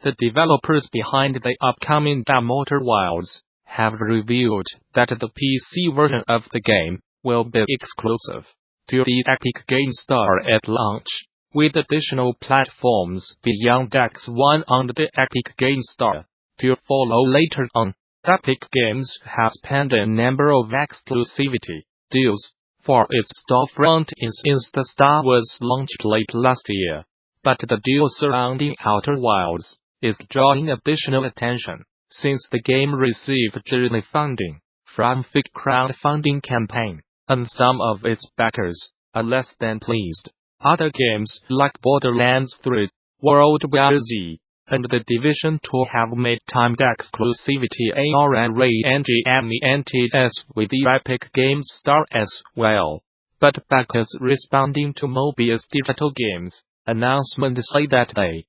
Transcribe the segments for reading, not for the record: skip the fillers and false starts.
the developers behind the upcoming Outer Wilds have revealed that the PC version of the game will be exclusive to the Epic Game Store at launch, with additional platforms beyond X1 on the Epic Game Store to follow later on. Epic Games has penned a number of exclusivity deals for its storefront since the Star was launched late last year, but the deal surrounding Outer Wilds is drawing additional attention since the game received yearly funding from fake crowdfunding campaign, and some of its backers are less than pleased. Other games like Borderlands 3, World War Z, and The Division 2 have made timed exclusivity arrangements with the Epic Games Store as well. But backers responding to Mobius Digital Games' announcement say that they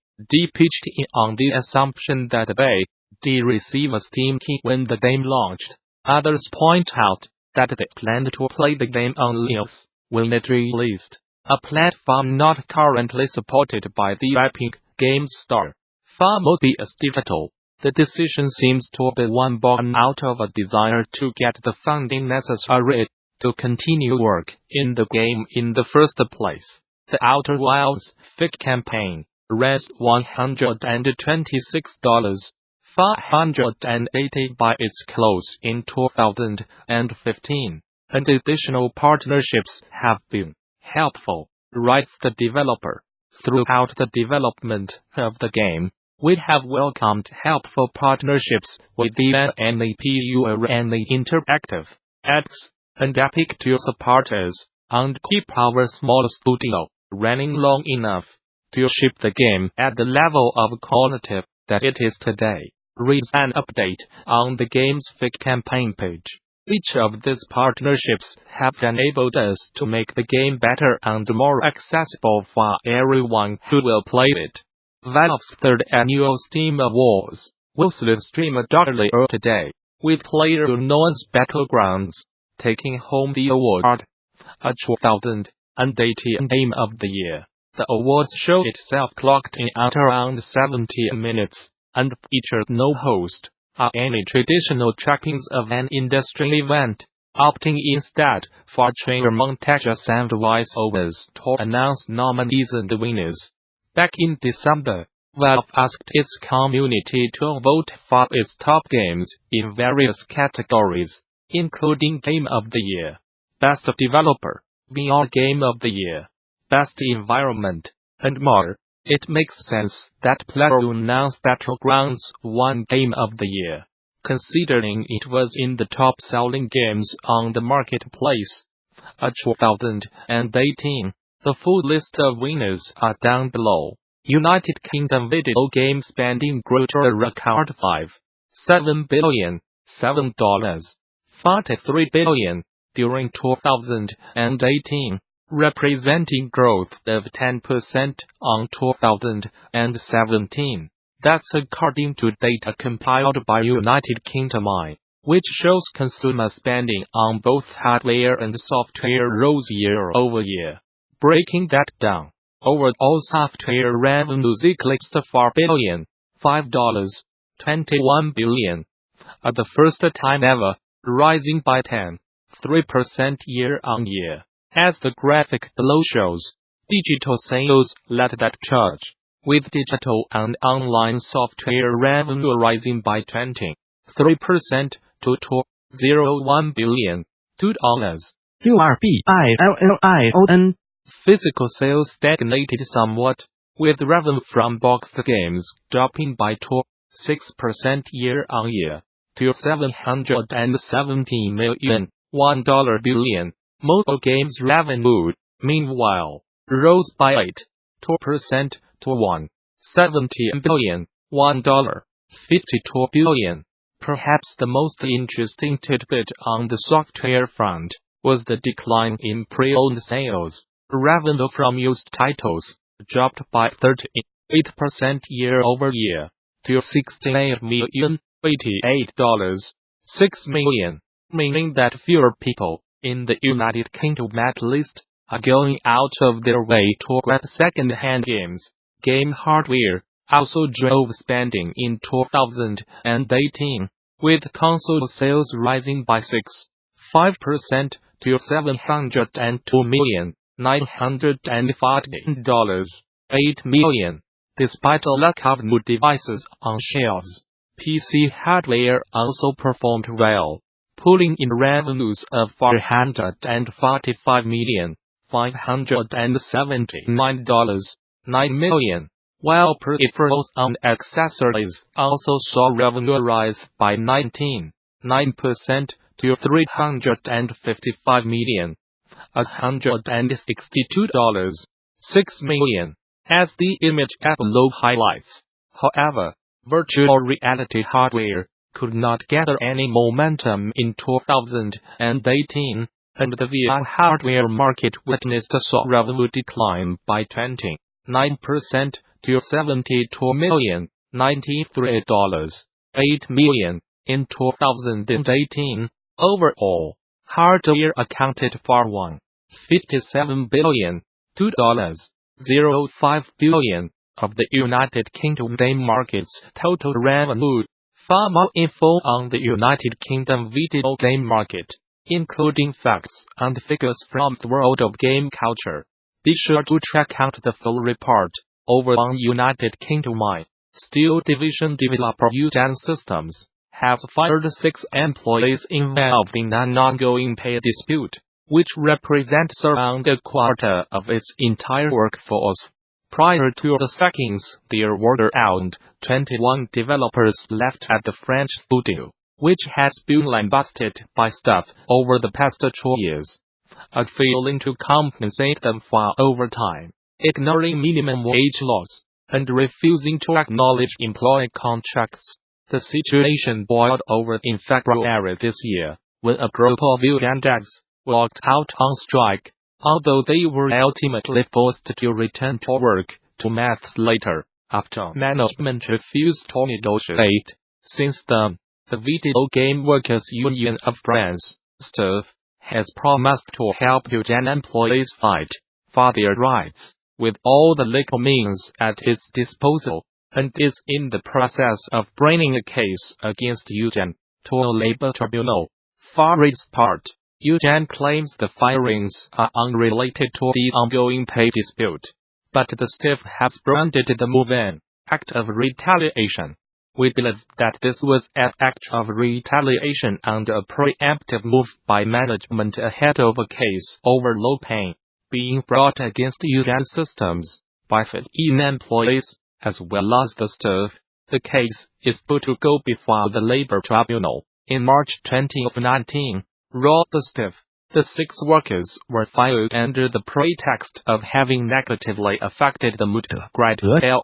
pitched in on the assumption that they did receive a Steam key when the game launched. Others point out that they planned to play the game on Linux when it released, a platform not currently supported by the Epic Games Store. For Mobius Digital, the decision seems to be one born out of a desire to get the funding necessary to continue work in the game in the first place. The Outer Wilds fake campaign raised $126,480 by its close in 2015, and additional partnerships have been helpful, writes the developer. Throughout the development of the game, we have welcomed helpful partnerships with the Annapurna Interactive Xbox and Epic to support us and keep our small studio running long enough to ship the game at the level of quality that it is today, reads an update on the game's fake campaign page. Each of these partnerships has enabled us to make the game better and more accessible for everyone who will play it. Valve's third annual Steam Awards will stream earlier today, with PlayerUnknown's Battlegrounds taking home the award, a 2018 Game of the Year. The awards show itself clocked in at around 70 minutes, and featured no host or any traditional trappings of an industry event, opting instead for trailer montages and voiceovers to announce nominees and winners. Back in December, Valve asked its community to vote for its top games in various categories, including Game of the Year, Best Developer, VR Game of the Year, Best Environment, and more. It makes sense that PlayerUnknown's Battlegrounds won Game of the Year, considering it was in the top-selling games on the marketplace. 2018. The full list of winners are down below. United Kingdom video game spending grew to a record $5.7 billion, $7.43 billion during 2018, representing growth of 10% on 2017. That's according to data compiled by United Kingdom Eye, which shows consumer spending on both hardware and software rose year over year. Breaking that down, overall software revenues eclipsed $4 billion, $5.21 billion, at the first time ever, rising by 10.3% year-on-year. As the graphic below shows, digital sales led that charge, with digital and online software revenue rising by 23% to $2.01 billion, $2.billion. Physical sales stagnated somewhat, with revenue from boxed games dropping by 6% year-on-year to $717 million, $1 billion. Mobile games revenue, meanwhile, rose by 8% to $1.17 billion, $1.52 billion. Perhaps the most interesting tidbit on the software front was the decline in pre-owned sales. Revenue from used titles dropped by 38% year-over-year to $68 million, $88.6 million, meaning that fewer people in the United Kingdom at least are going out of their way to grab second-hand games. Game hardware, also drove spending in 2018, with console sales rising by 6.5% to $702,914.8 million. Despite a lack of new devices on shelves, PC hardware also performed well, pulling in revenues of $445,579.9 million, while peripherals and accessories also saw revenue rise by 19.9% to $355,162.6 million. As the image app below highlights, however, virtual reality hardware could not gather any momentum in 2018, and the VR hardware market witnessed a revenue decline by 29% to $72,093.8 million in 2018. Overall, hardware accounted for $57.205 billion of the United Kingdom game market's total revenue. For more info on the United Kingdom video game market, including facts and figures from the world of game culture, be sure to check out the full report over on United Kingdom. Steel Division developer Eugen Systems has fired 6 employees involved in an ongoing pay dispute, which represents around a quarter of its entire workforce. Prior to the sackings, there were around 21 developers left at the French studio, which has been lambasted by staff over the past 2 years, failing to compensate them for overtime, ignoring minimum wage laws, and refusing to acknowledge employee contracts. The situation boiled over in February this year, when a group of Eugen devs walked out on strike, although they were ultimately forced to return to work 2 months later, after management refused to negotiate. Since then, the Video Game Workers Union of France, STJV, has promised to help Eugen employees fight for their rights with all the legal means at its disposal, and is in the process of bringing a case against Eugen to a labor tribunal. For its part, Eugen claims the firings are unrelated to the ongoing pay dispute, but the staff has branded the move an act of retaliation. We believe that this was an act of retaliation and a preemptive move by management ahead of a case over low pay being brought against Eugen Systems by 15 employees, as well as the staff. The case is due to go before the labor tribunal in March 2019. The staff, the 6 workers were fired under the pretext of having negatively affected the mood and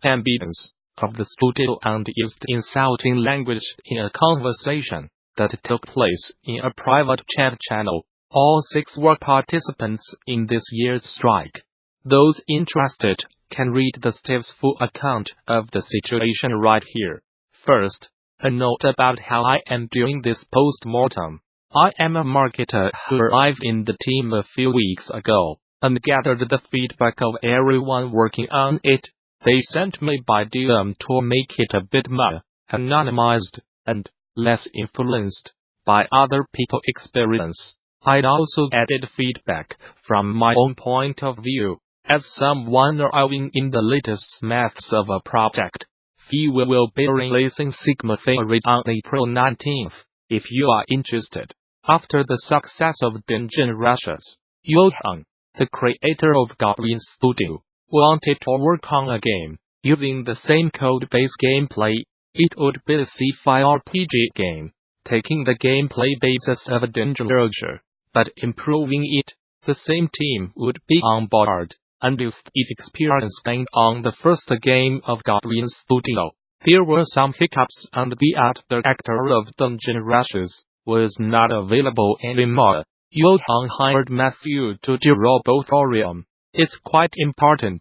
ambiance of the studio and used insulting language in a conversation that took place in a private chat channel. All 6 were participants in this year's strike. Those interested can read the staff's full account of the situation right here. First, a note about how I am doing this post-mortem. I am a marketer who arrived in the team a few weeks ago, and gathered the feedback of everyone working on it. They sent me by DM to make it a bit more anonymized, and less influenced by other people's experience. I'd also added feedback from my own point of view, as someone arriving in the latest months of a project. We will be releasing Sigma Theory on April 19th, if you are interested. After the success of Dungeon Rushers, Johann, the creator of Goblinz Studio, wanted to work on a game using the same code-based gameplay. It would be a sci-fi RPG game, taking the gameplay basis of a Dungeon Rusher, but improving it. The same team would be on board, and used its experience gained on the first game of Goblinz Studio. There were some hiccups, and the art director of Dungeon Rushers was not available anymore. Johann hired Mathieu to do Robothorium. It's quite important,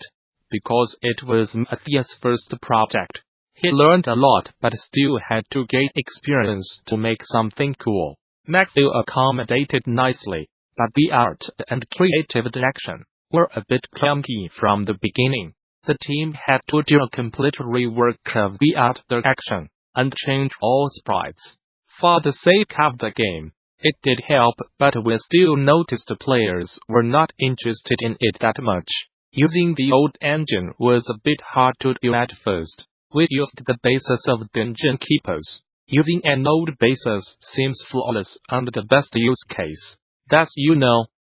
because it was Mathieu's first project. He learned a lot but still had to gain experience to make something cool. Mathieu accommodated nicely, but the art and creative direction were a bit clunky from the beginning. The team had to do a complete rework of the art direction and change all sprites. For the sake of the game, it did help, but we still noticed players were not interested in it that much. Using the old engine was a bit hard to do at first. We used the basis of Dungeon Keepers. Using an old basis seems flawless and the best use case. That's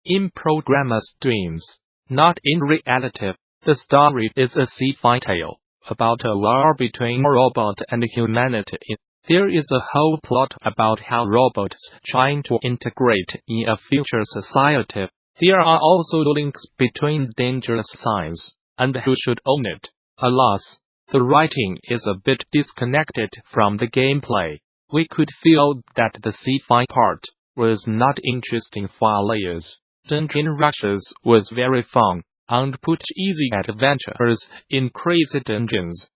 in programmers' dreams. Not in reality. The story is a sci-fi tale about a war between a robot and humanity. There is a whole plot about how robots trying to integrate in a future society. There are also links between dangerous science and who should own it. Alas, the writing is a bit disconnected from the gameplay. We could feel that the sci-fi part was not interesting for players. Dungeon Rushes was very fun and put easy adventures in crazy dungeons.